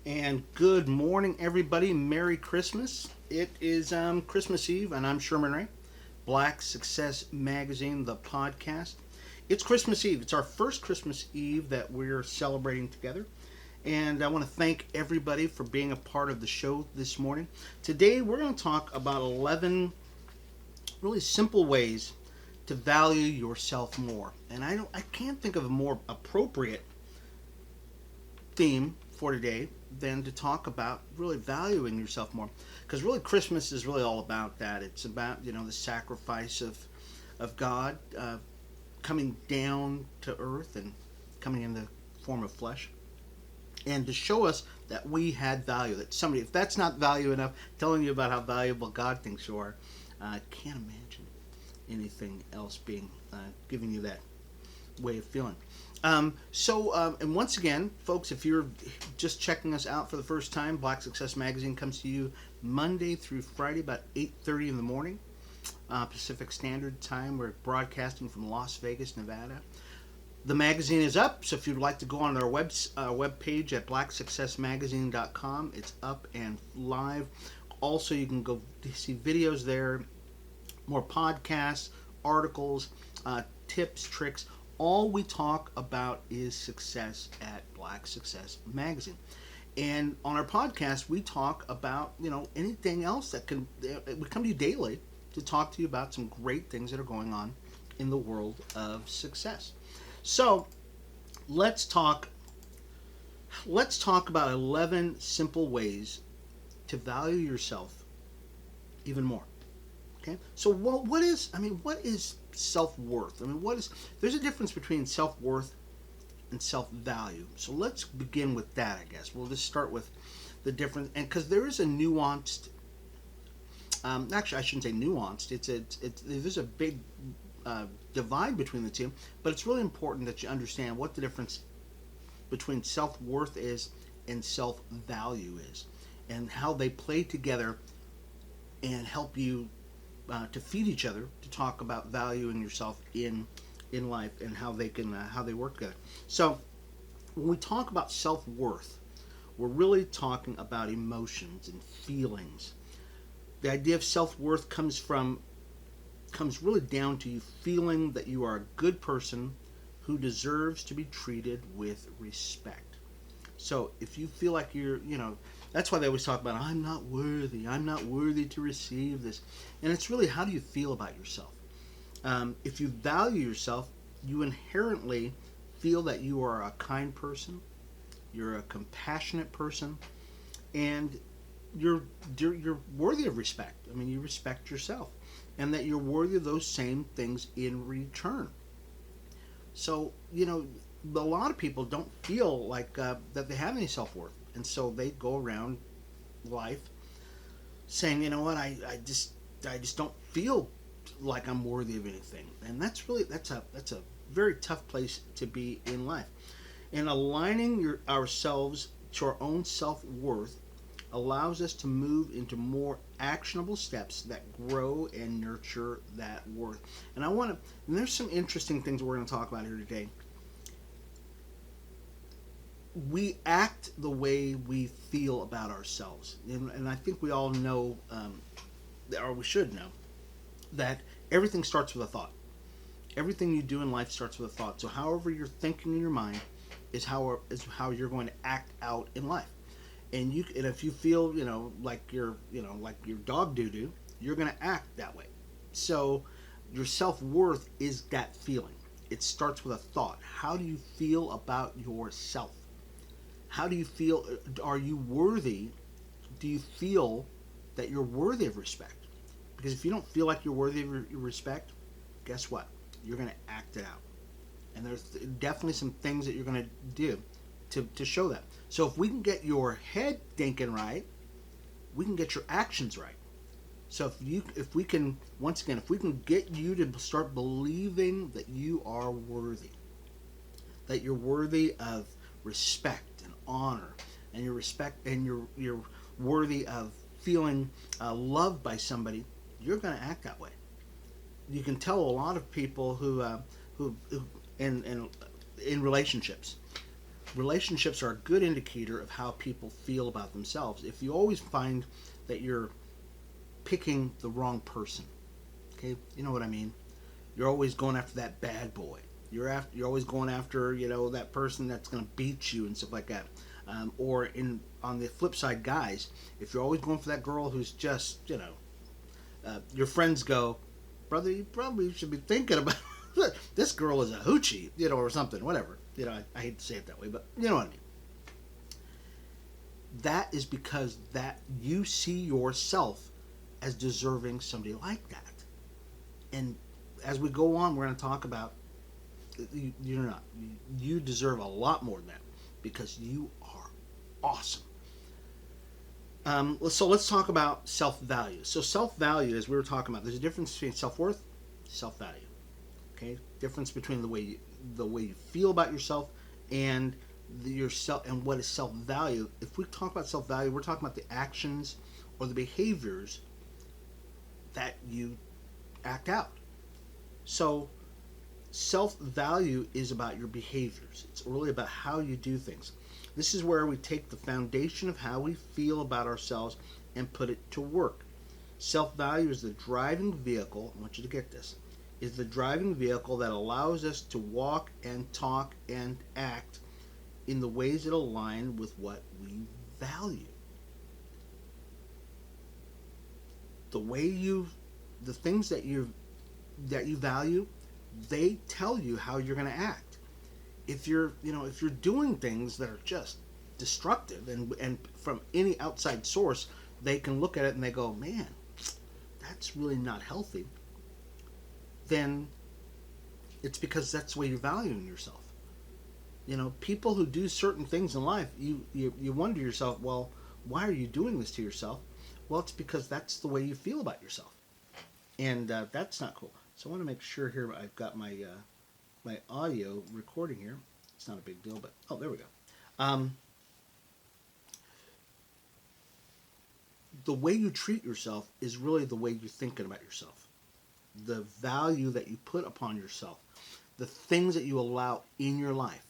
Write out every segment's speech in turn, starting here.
And good morning, everybody. Merry Christmas. It is Christmas Eve, and I'm Sherman Ray, Black Success Magazine, the podcast. It's Christmas Eve. It's our first Christmas Eve that we're celebrating together. And I want to thank everybody for being a part of the show this morning. Today, we're going to talk about 11 really simple ways to value yourself more. And I can't think of a more appropriate theme for today than to talk about really valuing yourself more, because really Christmas is really all about that. It's about the sacrifice of God coming down to earth and coming in the form of flesh, and to show us that we had value. That somebody, if that's not value enough, telling you about how valuable God thinks you are, I can't imagine anything else being giving you that way of feeling. And once again, folks, if you're just checking us out for the first time, Black Success Magazine comes to you Monday through Friday about 8:30 in the morning, Pacific Standard Time. We're broadcasting from Las Vegas, Nevada. The magazine is up, so if you'd like to go on our web page at blacksuccessmagazine.com, it's up and live. Also, you can go see videos there, more podcasts, articles, tips, tricks. All we talk about is success at Black Success Magazine. And on our podcast, we talk about, anything else that we come to you daily to talk to you about some great things that are going on in the world of success. So let's talk about 11 simple ways to value yourself even more. Okay? So what is self-worth? There's a difference between self-worth and self-value. So let's begin with that, I guess. We'll just start with the difference, and because there is a nuanced, actually I shouldn't say nuanced, there's a big divide between the two, but it's really important that you understand what the difference between self-worth is and self-value is, and how they play together and help you to feed each other, to talk about valuing yourself in life and how they work together. So when we talk about self-worth, we're really talking about emotions and feelings. The idea of self-worth comes really down to you feeling that you are a good person who deserves to be treated with respect. So if you feel like that's why they always talk about, I'm not worthy to receive this. And it's really, how do you feel about yourself? If you value yourself, you inherently feel that you are a kind person, you're a compassionate person, and you're worthy of respect. You respect yourself, and that you're worthy of those same things in return. So, a lot of people don't feel like that they have any self-worth, and so they go around life saying, I just don't feel like I'm worthy of anything. And that's a very tough place to be in life. And aligning ourselves to our own self-worth allows us to move into more actionable steps that grow and nurture that worth. And there's some interesting things we're going to talk about here today. We act the way we feel about ourselves. And I think we all know, or we should know, that everything starts with a thought. Everything you do in life starts with a thought. So however you're thinking in your mind is how you're going to act out in life. And if you feel, like your dog doo-doo, you're going to act that way. So your self-worth is that feeling. It starts with a thought. How do you feel about yourself? How do you feel? Are you worthy? Do you feel that you're worthy of respect? Because if you don't feel like you're worthy of respect, guess what? You're going to act it out. And there's definitely some things that you're going to do to show that. So if we can get your head thinking right, we can get your actions right. So if we can get you to start believing that you are worthy, that you're worthy of respect and honor, and you're worthy of feeling loved by somebody, you're going to act that way. You can tell a lot of people who in relationships, relationships are a good indicator of how people feel about themselves. If you always find that you're picking the wrong person, okay, you know what I mean? You're always going after that bad boy. You're always going after that person that's going to beat you and stuff like that. Or on the flip side, guys, if you're always going for that girl who's just your friends go, brother, you probably should be thinking about this girl is a hoochie, or something, whatever. I hate to say it that way, but you know what I mean. That is because that you see yourself as deserving somebody like that. And as we go on, we're going to talk about you're not. You deserve a lot more than that because you are awesome. So let's talk about self-value. So self-value, as we were talking about, there's a difference between self-worth, self-value. Okay, difference between the way you feel about yourself and yourself and what is self-value. If we talk about self-value, we're talking about the actions or the behaviors that you act out. So self-value is about your behaviors. It's really about how you do things. This is where we take the foundation of how we feel about ourselves and put it to work. Self-value is the driving vehicle, I want you to get this, is the driving vehicle that allows us to walk and talk and act in the ways that align with what we value. The things that you value, they tell you how you're going to act. If you're doing things that are just destructive and from any outside source, they can look at it and they go, man, that's really not healthy. Then it's because that's the way you're valuing yourself. People who do certain things in life, you wonder yourself, well, why are you doing this to yourself? Well, it's because that's the way you feel about yourself. And that's not cool. So I want to make sure here I've got my audio recording here. It's not a big deal, but there we go. The way you treat yourself is really the way you're thinking about yourself. The value that you put upon yourself, the things that you allow in your life,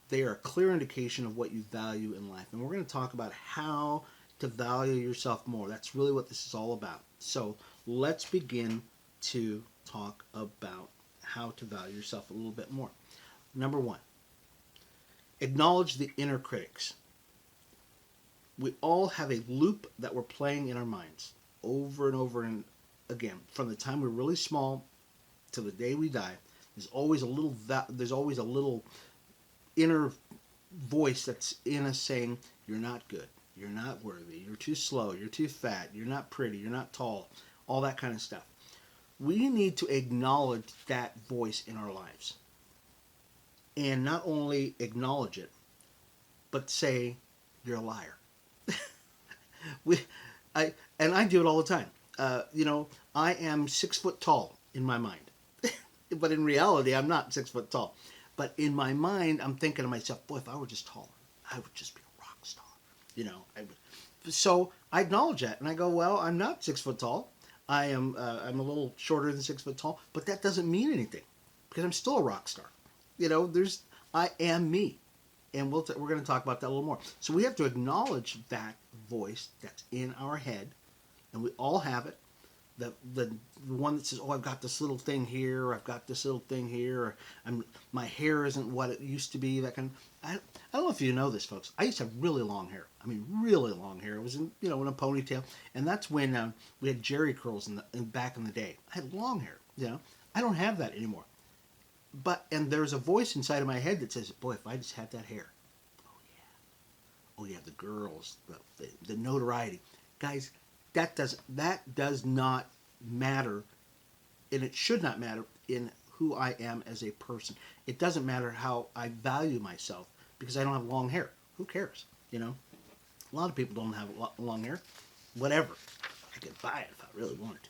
they are a clear indication of what you value in life. And we're going to talk about how to value yourself more. That's really what this is all about. So let's begin to talk about how to value yourself a little bit more. Number one, acknowledge the inner critics. We all have a loop that we're playing in our minds over and over and again. From the time we're really small to the day we die, there's always a little inner voice that's in us saying, you're not good, you're not worthy, you're too slow, you're too fat, you're not pretty, you're not tall, all that kind of stuff. We need to acknowledge that voice in our lives. And not only acknowledge it, but say, you're a liar. I do it all the time. I am 6 foot tall in my mind. But in reality, I'm not 6 foot tall. But in my mind, I'm thinking to myself, boy, if I were just taller, I would just be a rock star. So I acknowledge that. And I go, well, I'm not 6 foot tall. I'm a little shorter than 6 foot tall. But that doesn't mean anything. Because I'm still a rock star. I am me. And we're going to talk about that a little more. So we have to acknowledge that voice that's in our head. And we all have it. The one that says, oh, I've got this little thing here, or I've got this little thing here, or my hair isn't what it used to be. That kind of, I don't know if you know this, folks. I used to have really long hair. I mean, really long hair. It was in a ponytail, and that's when we had Jerry curls back in the day. I had long hair. I don't have that anymore. And there's a voice inside of my head that says, boy, if I just had that hair, oh yeah, the girls, the notoriety, guys. That does not matter, and it should not matter in who I am as a person. It doesn't matter how I value myself because I don't have long hair. Who cares? A lot of people don't have long hair. Whatever. I could buy it if I really wanted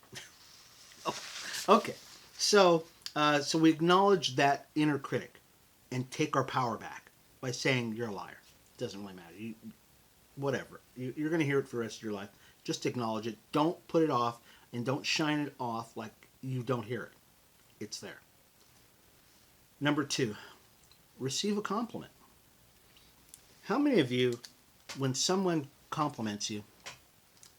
to. Okay. So we acknowledge that inner critic and take our power back by saying you're a liar. It doesn't really matter. Whatever. You're going to hear it for the rest of your life. Just acknowledge it. Don't put it off, and don't shine it off like you don't hear it. It's there. Number two, receive a compliment. How many of you, when someone compliments you,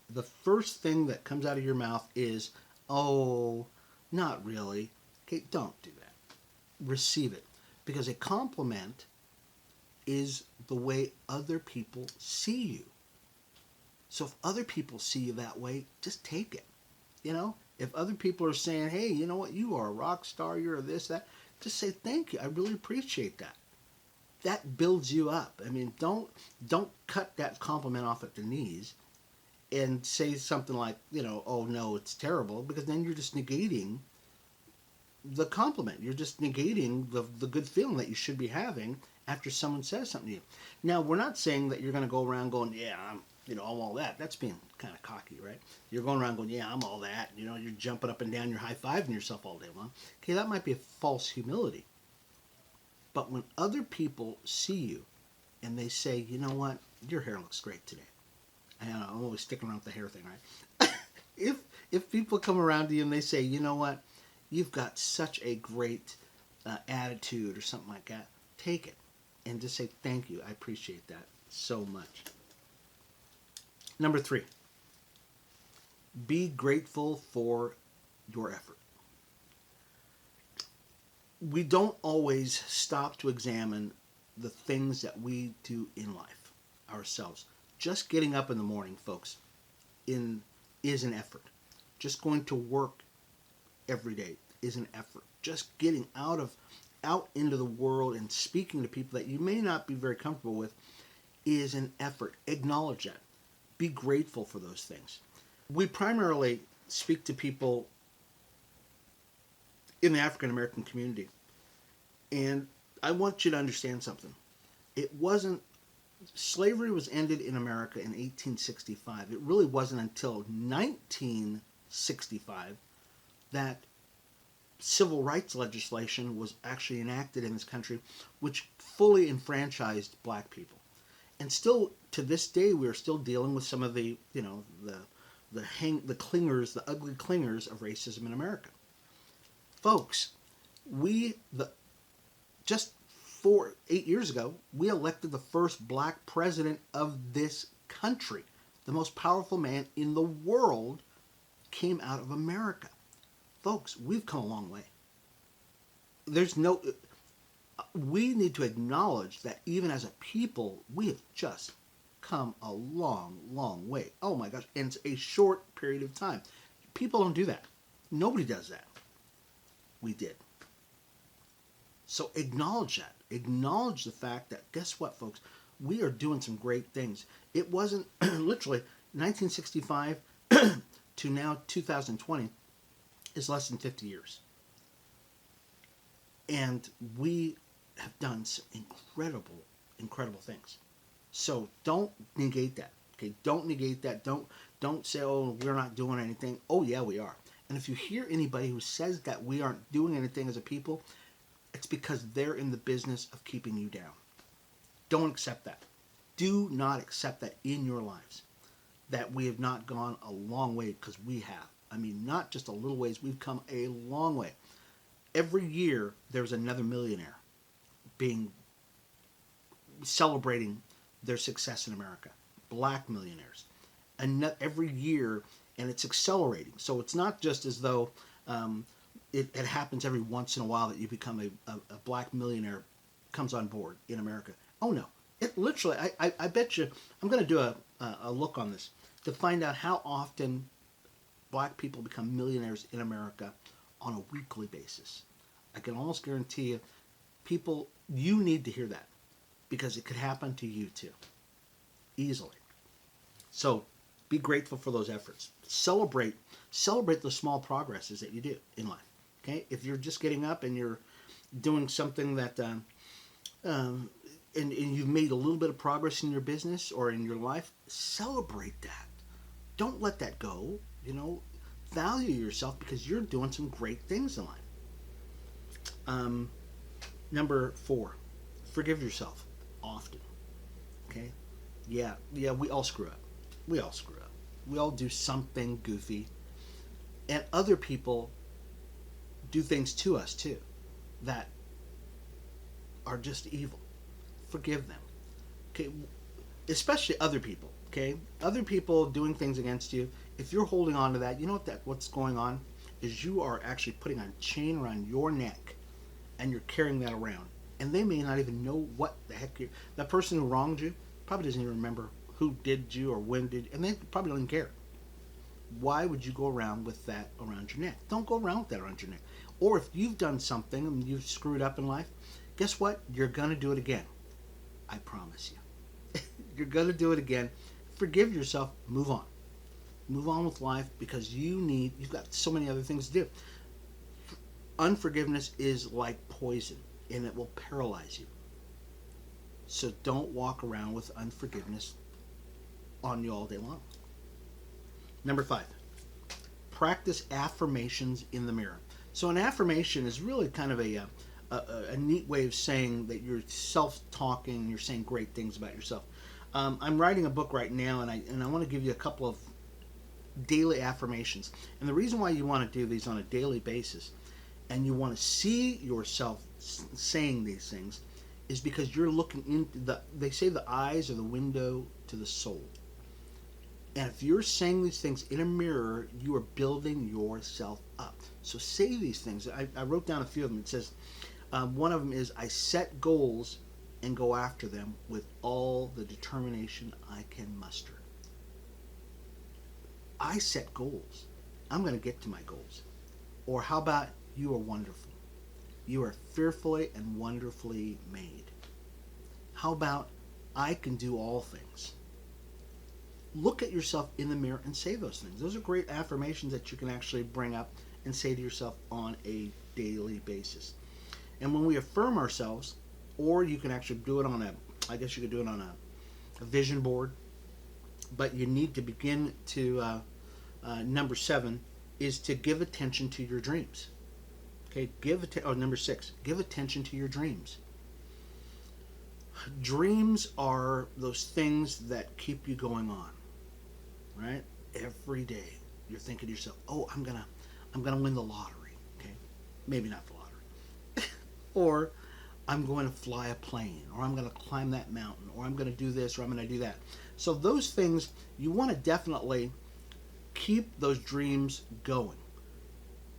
the first thing that comes out of your mouth is, oh, not really? Okay, don't do that. Receive it. Because a compliment is the way other people see you. So if other people see you that way, just take it. You know, if other people are saying, hey, you know what, you are a rock star, you're this, that, just say thank you. I really appreciate that. That builds you up. I mean, don't cut that compliment off at the knees and say something like, you know, oh no, it's terrible, because then you're just negating the compliment. You're just negating the good feeling that you should be having after someone says something to you. Now, we're not saying that you're going to go around going, yeah, I'm all that. That's being kind of cocky, right? You're going around going, yeah, I'm all that. You know, you're jumping up and down, you're high-fiving yourself all day long. Okay, that might be a false humility. But when other people see you and they say, you know what, your hair looks great today. And I'm always sticking around with the hair thing, right? if people come around to you and they say, you know what, you've got such a great attitude or something like that, take it and just say thank you. I appreciate that so much. Number 3, be grateful for your effort. We don't always stop to examine the things that we do in life ourselves. Just getting up in the morning, folks, is an effort. Just going to work every day is an effort. Just getting out into the world and speaking to people that you may not be very comfortable with is an effort. Acknowledge that. Be grateful for those things. We primarily speak to people in the African American community. And I want you to understand something. Slavery was ended in America in 1865. It really wasn't until 1965 that civil rights legislation was actually enacted in this country, which fully enfranchised black people. And still, to this day, we are still dealing with some of the clingers, the ugly clingers of racism in America. Folks, just 8 years ago, we elected the first black president of this country. The most powerful man in the world came out of America. Folks, we've come a long way. We need to acknowledge that even as a people, we have just come a long, long way. Oh my gosh, in a short period of time. People don't do that. Nobody does that. We did. So acknowledge that. Acknowledge the fact that, guess what, folks? We are doing some great things. It wasn't literally 1965 to now 2020 is less than 50 years. And we have done some incredible, incredible things. So don't negate that. Okay, don't negate that. Don't say, oh, we're not doing anything. Oh yeah, we are. And if you hear anybody who says that we aren't doing anything as a people, it's because they're in the business of keeping you down. Don't accept that. Do not accept that in your lives. That we have not gone a long way, because we have. I mean, not just a little ways, we've come a long way. Every year, there's another millionaire celebrating their success in America. Black millionaires. And every year, and it's accelerating. So it's not just as though it happens every once in a while that you become a black millionaire comes on board in America. Oh no. It literally, I bet you, I'm going to do a look on this to find out how often black people become millionaires in America on a weekly basis. I can almost guarantee you, people, you need to hear that, because it could happen to you too, easily. So be grateful for those efforts. Celebrate the small progresses that you do in life. Okay, if you're just getting up and you're doing something that, and you've made a little bit of progress in your business or in your life, celebrate that. Don't let that go. You know, value yourself, because you're doing some great things in life. Number 4, forgive yourself often. Okay, yeah, we all screw up. We all do something goofy, and other people do things to us too that are just evil. Forgive them. Okay, especially other people. Okay, other people doing things against you. If you're holding on to that, you know what's going on is you are actually putting a chain around your neck, and you're carrying that around, and they may not even know what the heck that person who wronged you probably doesn't even remember who did you or when did, and they probably don't even care. Why would you go around with that around your neck? Don't go around with that around your neck. Or if you've done something and you've screwed up in life, guess what? You're gonna do it again. I promise you. You're gonna do it again. Forgive yourself. Move on. Move on with life because you've got so many other things to do. Unforgiveness is like poison and it will paralyze you. So don't walk around with unforgiveness on you all day long. Number 5, practice affirmations in the mirror. So an affirmation is really kind of a neat way of saying that you're self-talking, you're saying great things about yourself. I'm writing a book right now, and I want to give you a couple of daily affirmations. And the reason why you want to do these on a daily basis, and you want to see yourself saying these things, is because you're looking into they say the eyes are the window to the soul. And if you're saying these things in a mirror, you are building yourself up. So say these things. I wrote down a few of them. It says, one of them is, I set goals and go after them with all the determination I can muster. I set goals. I'm going to get to my goals. Or how about, you are wonderful. You are fearfully and wonderfully made. How about, I can do all things. Look at yourself in the mirror and say those things. Those are great affirmations that you can actually bring up and say to yourself on a daily basis. And when we affirm ourselves, or you can actually do it on I guess you could do it on a vision board, but you need to begin to, number 7 is to give attention to your dreams. Okay, number 6, give attention to your dreams. Dreams are those things that keep you going on. Right? Every day you're thinking to yourself, oh, I'm gonna win the lottery. Okay, maybe not the lottery. Or I'm going to fly a plane, or I'm going to climb that mountain, or I'm going to do this, or I'm going to do that. So those things, you want to definitely keep those dreams going.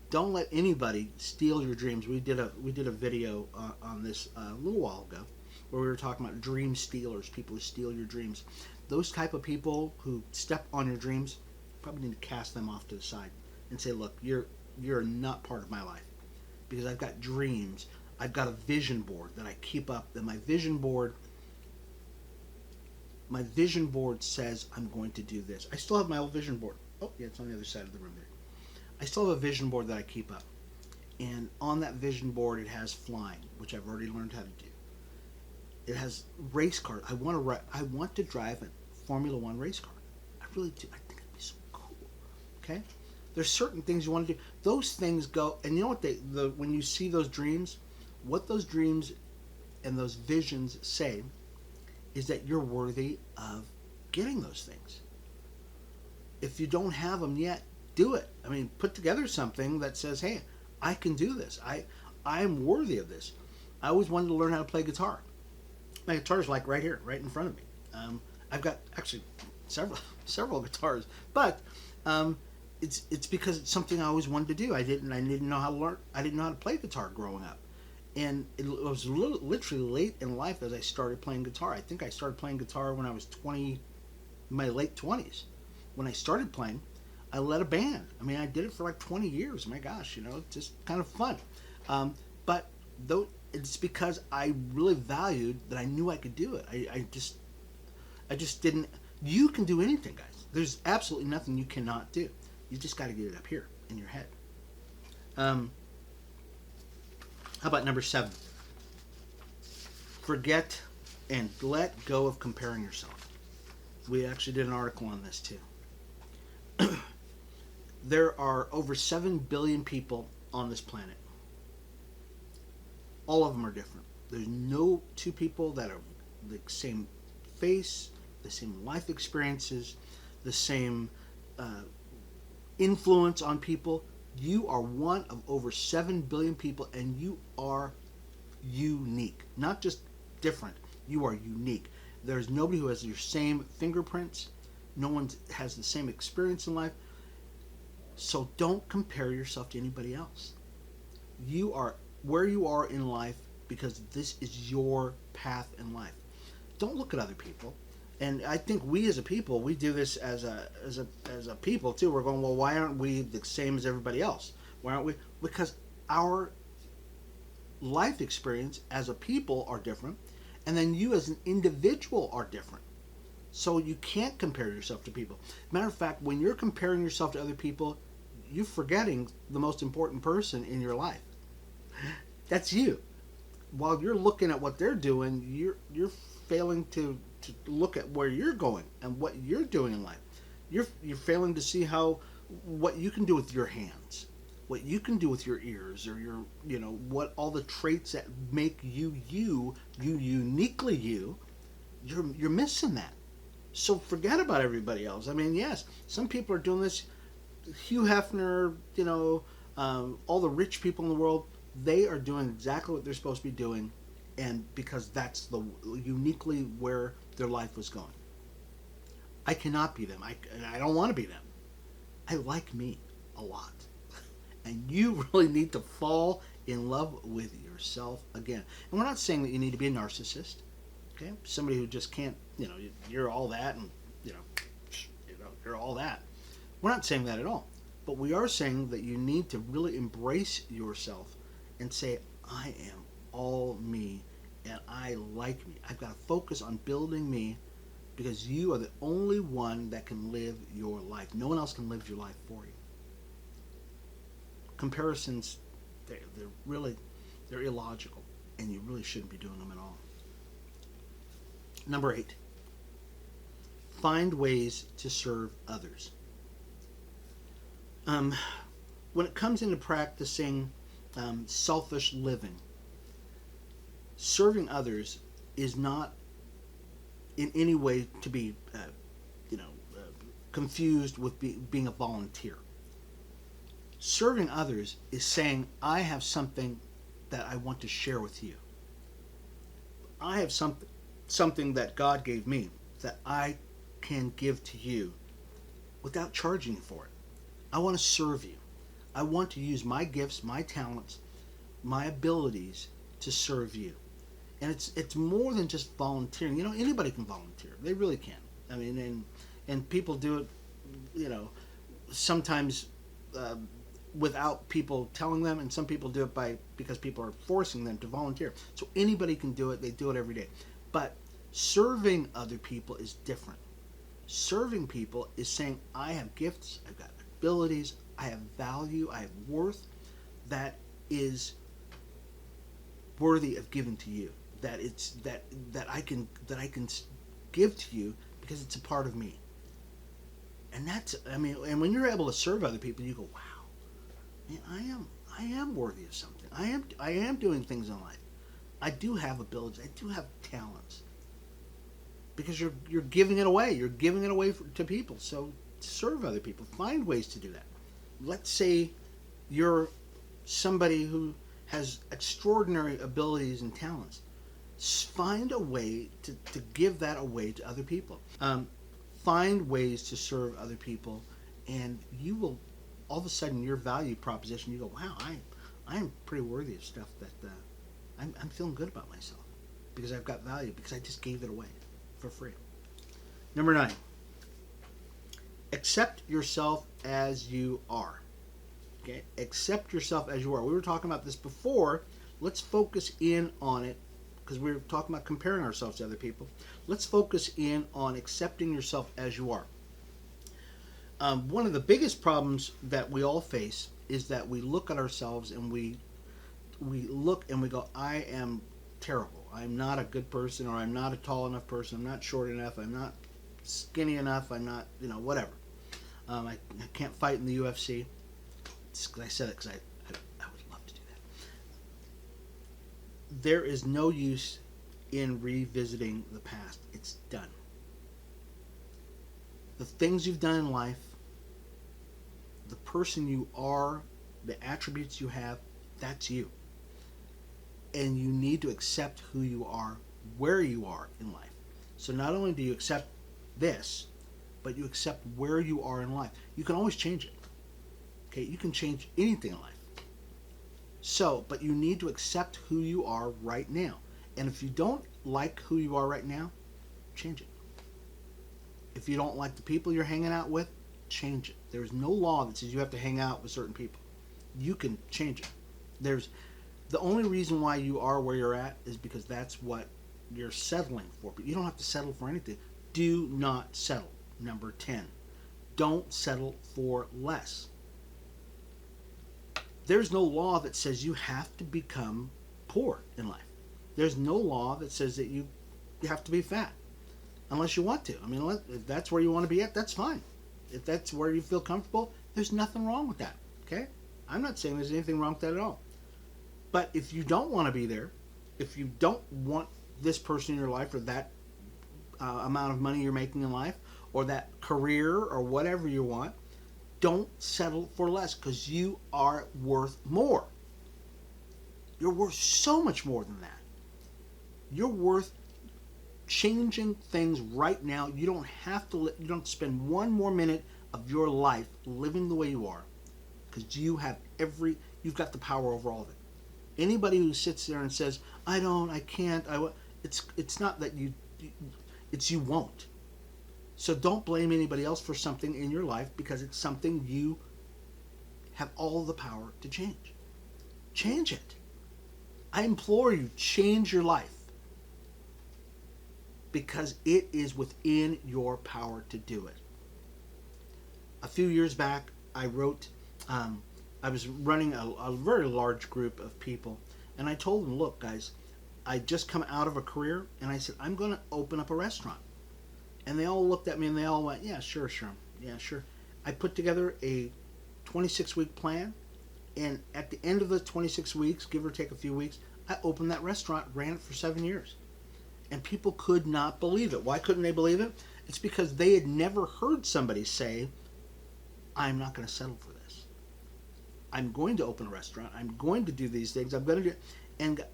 Don't let anybody steal your dreams. We did a video on this a little while ago where we were talking about dream stealers, people who steal your dreams. Those type of people who step on your dreams, probably need to cast them off to the side and say, look, you're not part of my life, because I've got dreams. I've got a vision board that I keep up. That my vision board says I'm going to do this. I still have my old vision board. Oh, yeah, it's on the other side of the room there. I still have a vision board that I keep up. And on that vision board, it has flying, which I've already learned how to do. It has race cars. I want to drive a Formula One race car. I really do. I think it'd be so cool. Okay? There's certain things you want to do. Those things go, and you know what when you see those dreams, what those dreams and those visions say is that you're worthy of getting those things. If you don't have them yet, do it. I mean, put together something that says, hey, I can do this. I am worthy of this. I always wanted to learn how to play guitar. My guitar is like right here, right in front of me. I've got actually several guitars, but it's because it's something I always wanted to do. I didn't know how to learn. I didn't know how to play guitar growing up, and it was literally late in life as I started playing guitar. I think I started playing guitar when I was 20, my late 20s. When I started playing, I led a band. I mean, I did it for like 20 years. My gosh, just kind of fun. But though it's because I really valued that I knew I could do it. I just didn't. You can do anything, guys. There's absolutely nothing you cannot do. You just got to get it up here in your head. How about number 7? Forget and let go of comparing yourself. We actually did an article on this too. There are over 7 billion people on this planet. All of them are different. There's no 2 people that are the same face, the same life experiences, the same influence on people. You are one of over 7 billion people, and you are unique. Not just different. You are unique. There's nobody who has your same fingerprints. No one has the same experience in life. So don't compare yourself to anybody else. You are where you are in life because this is your path in life. Don't look at other people. And I think we as a people, we do this as a people too. We're going, well, why aren't we the same as everybody else? Why aren't we? Because our life experience as a people are different, and then you as an individual are different. So you can't compare yourself to people. Matter of fact, when you're comparing yourself to other people, you're forgetting the most important person in your life. That's you. While you're looking at what they're doing, you're failing to look at where you're going and what you're doing in life. You're failing to see how what you can do with your hands, what you can do with your ears, or your what all the traits that make you uniquely you. You're missing that. So forget about everybody else. I mean, yes, some people are doing this. Hugh Hefner, all the rich people in the world, they are doing exactly what they're supposed to be doing, and because that's the uniquely where their life was going. I cannot be them. I don't want to be them. I like me a lot. And you really need to fall in love with yourself again. And we're not saying that you need to be a narcissist. Okay? Somebody who just can't, you're all that and, you're all that. We're not saying that at all. But we are saying that you need to really embrace yourself and say, I am all me and I like me. I've got to focus on building me because you are the only one that can live your life. No one else can live your life for you. Comparisons, they're illogical, and you really shouldn't be doing them at all. Number 8, find ways to serve others. When it comes into practicing selfish living, serving others is not in any way to be confused with being a volunteer. Serving others is saying, I have something that I want to share with you. I have something that God gave me that I can give to you without charging you for it. I want to serve you. I want to use my gifts, my talents, my abilities to serve you. And it's more than just volunteering. Anybody can volunteer. They really can. I mean, and people do it, sometimes without people telling them, and some people do it because people are forcing them to volunteer. So anybody can do it. They do it every day. But serving other people is different. Serving people is saying, I have gifts, I've got abilities, I have value, I have worth that is worthy of giving to you. That it's that I can give to you because it's a part of me. And and when you're able to serve other people, you go, wow, man, I am worthy of something. I am doing things in life. I do have abilities. I do have talents. Because you're giving it away. You're giving it away to people. So serve other people. Find ways to do that. Let's say you're somebody who has extraordinary abilities and talents. Find a way to give that away to other people. Find ways to serve other people, and you will, all of a sudden, your value proposition, you go, wow, I am pretty worthy of stuff that I'm feeling good about myself because I've got value, because I just gave it away for free. Number 9, accept yourself as you are. Okay, accept yourself as you are. We were talking about this before. Let's focus in on it because we were talking about comparing ourselves to other people. Let's focus in on accepting yourself as you are. One of the biggest problems that we all face is that we look at ourselves and we look and we go, I am terrible. I'm not a good person, or I'm not a tall enough person. I'm not short enough. I'm not skinny enough. I'm not, whatever. I can't fight in the UFC. I said it because I would love to do that. There is no use in revisiting the past. It's done. The things you've done in life, the person you are, the attributes you have, that's you. And you need to accept who you are, where you are in life. So not only do you accept this, but you accept where you are in life. You can always change it. Okay, you can change anything in life. So, but you need to accept who you are right now. And if you don't like who you are right now, change it. If you don't like the people you're hanging out with, change it. There's no law that says you have to hang out with certain people. You can change it. There's the only reason why you are where you're at is because that's what you're settling for. But you don't have to settle for anything. Do not settle. Number 10. Don't settle for less. There's no law that says you have to become poor in life. There's no law that says that you have to be fat unless you want to. I mean, if that's where you want to be at, that's fine. If that's where you feel comfortable, there's nothing wrong with that. Okay? I'm not saying there's anything wrong with that at all. But if you don't want to be there, if you don't want this person in your life or that amount of money you're making in life or that career or whatever you want, don't settle for less because you are worth more. You're worth so much more than that. You're worth changing things right now. You don't have to. You don't spend one more minute of your life living the way you are, because you've got the power over all of it. Anybody who sits there and says, "I don't, I can't," it's not that it's you won't. So don't blame anybody else for something in your life because it's something you have all the power to change. Change it. I implore you, change your life. Because it is within your power to do it. A few years back, I wrote, I was running a very large group of people, and I told them, look, guys, I just come out of a career, and I said, I'm going to open up a restaurant. And they all looked at me, and they all went, yeah, sure. Yeah, sure. I put together a 26-week plan, and at the end of the 26 weeks, give or take a few weeks, I opened that restaurant, ran it for 7 years. And people could not believe it. Why couldn't they believe it? It's because they had never heard somebody say, I'm not going to settle for this. I'm going to open a restaurant. I'm going to do these things. I'm going to do... And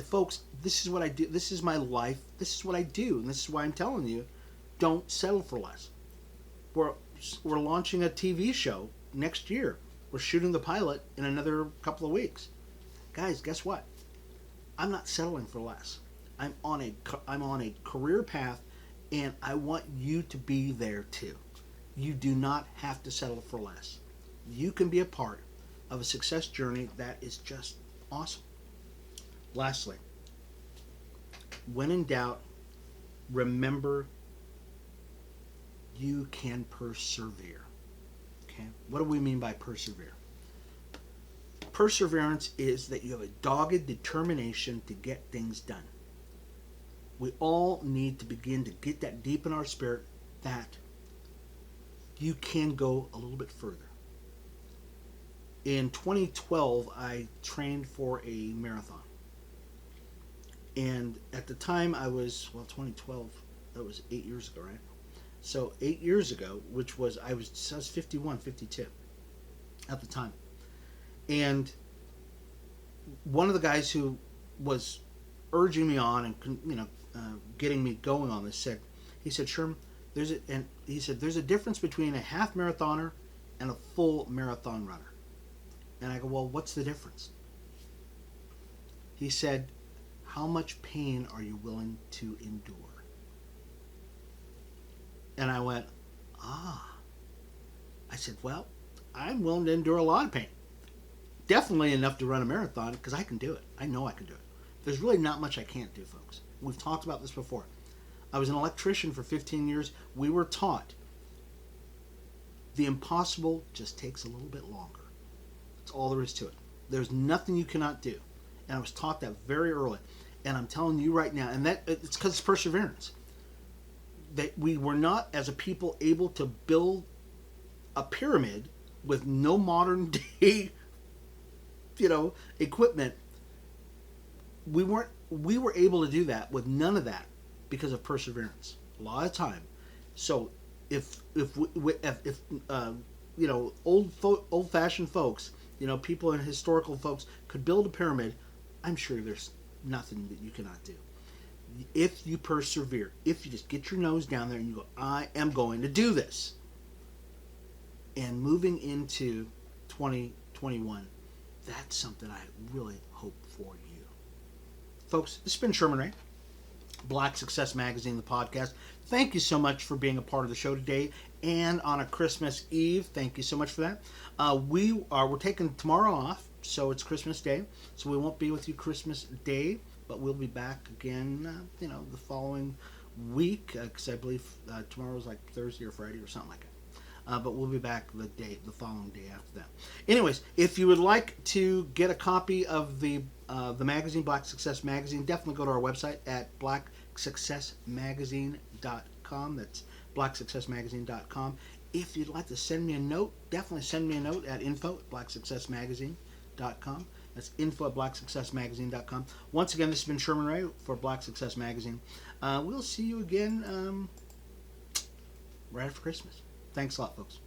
folks, this is what I do. This is my life. This is what I do. And this is why I'm telling you, don't settle for less. We're launching a TV show next year. We're shooting the pilot in another couple of weeks. Guys, guess what? I'm not settling for less. I'm on a career path, and I want you to be there too. You do not have to settle for less. You can be a part of a success journey that is just awesome. Lastly, when in doubt, remember you can persevere. Okay? What do we mean by persevere? Perseverance is that you have a dogged determination to get things done. We all need to begin to get that deep in our spirit that you can go a little bit further. In 2012, I trained for a marathon. And at the time I was, 2012, that was 8 years ago, right? So 8 years ago, which was, I was 51, 52 at the time. And one of the guys who was urging me on and, getting me going on this he said, Sherman, there's a difference between a half marathoner and a full marathon runner. And I go, well, what's the difference? He said, how much pain are you willing to endure? And I went, I said, well, I'm willing to endure a lot of pain. Definitely enough to run a marathon because I can do it. I know I can do it. There's really not much I can't do, folks. We've talked about this before. I was an electrician for 15 years. We were taught the impossible just takes a little bit longer. That's all there is to it. There's nothing you cannot do. And I was taught that very early. And I'm telling you right now, and that it's because it's perseverance. That we were not, as a people, able to build a pyramid with no modern day, equipment. We were able to do that with none of that because of perseverance. A lot of time. So if old-fashioned folks, people and historical folks could build a pyramid, I'm sure there's nothing that you cannot do. if you persevere, if you just get your nose down there and you go, I am going to do this. And moving into 2021, that's something I really hope for you. Folks, this has been Sherman Ray, Black Success Magazine, the podcast. Thank you so much for being a part of the show today and on a Christmas Eve. Thank you so much for that. We're taking tomorrow off, so it's Christmas Day, so we won't be with you Christmas Day, but we'll be back again, the following week, because I believe tomorrow's like Thursday or Friday or something like that. But we'll be back the following day after that. Anyways, if you would like to get a copy of the magazine, Black Success Magazine, definitely go to our website at blacksuccessmagazine.com. That's blacksuccessmagazine.com. If you'd like to send me a note, definitely send me a note at info@blacksuccessmagazine.com. That's info@blacksuccessmagazine.com. Once again, this has been Sherman Ray for Black Success Magazine. We'll see you again right after Christmas. Thanks a lot, folks.